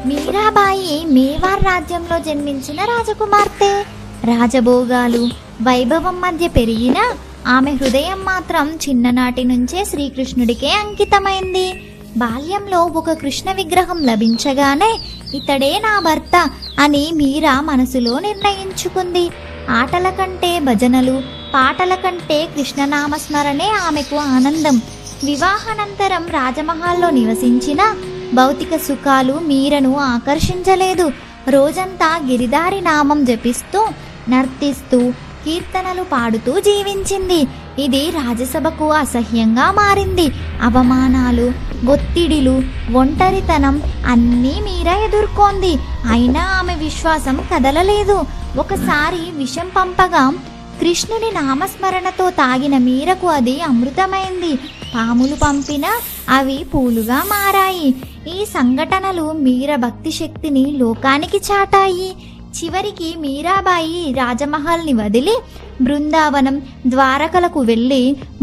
మీరాబాయి మేవార్ రాజ్యంలో జన్మించిన రాజకుమార్తె. రాజభోగాలు వైభవం మధ్య పెరిగిన ఆమె హృదయం మాత్రం చిన్ననాటి నుంచే శ్రీకృష్ణుడికే అంకితమైంది. బాల్యంలో ఒక కృష్ణ విగ్రహం లభించగానే ఇతడే నా భర్త అని మీరా మనసులో నిర్ణయించుకుంది. ఆటల కంటే భజనలు, పాటల కంటే కృష్ణనామస్మరణే ఆమెకు ఆనందం. వివాహానంతరం రాజమహల్లో నివసించిన భౌతిక సుఖాలు మీరను ఆకర్షించలేదు. రోజంతా గిరిదారి నామం జపిస్తూ, నర్తిస్తూ, కీర్తనలు పాడుతూ జీవించింది. ఇది రాజసభకు అసహ్యంగా మారింది. అవమానాలు, ఒత్తిడిలు, ఒంటరితనం అన్నీ మీరా ఎదుర్కొంది. అయినా ఆమె విశ్వాసం కదలలేదు. ఒకసారి విషం పంపగా కృష్ణుని నామస్మరణతో తాగిన మీరకు అది అమృతమైంది. పాములు పంపినా అవి పూలుగా మారాయి. ఈ సంఘటనలు మీర భక్తి శక్తిని లోకానికి చాటాయి. చివరికి మీరాబాయి రాజమహల్ని వదిలి బృందావనం, ద్వారకలకు వెళ్ళి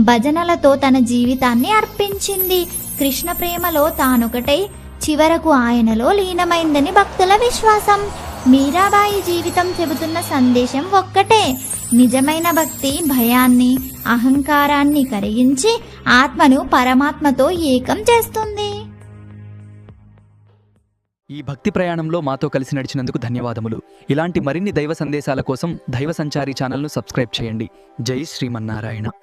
భజనలతో తన జీవితాన్ని అర్పించింది. కృష్ణ ప్రేమలో తానొకటై చివరకు ఆయనలో లీనమైందని భక్తుల విశ్వాసం. మీరాబాయి జీవితం చెబుతున్న సందేశం ఒక్కటే: నిజమైన భక్తి భయాన్ని, అహంకారాన్ని కరిగించి ఆత్మను పరమాత్మతో ఏకం చేస్తుంది. ఈ భక్తి ప్రయాణంలో మాతో కలిసి నడిచినందుకు ధన్యవాదములు. ఇలాంటి మరిన్ని దైవ సందేశాల కోసం దైవ సంచారి ఛానల్ను సబ్స్క్రైబ్ చేయండి. జై శ్రీమన్నారాయణ.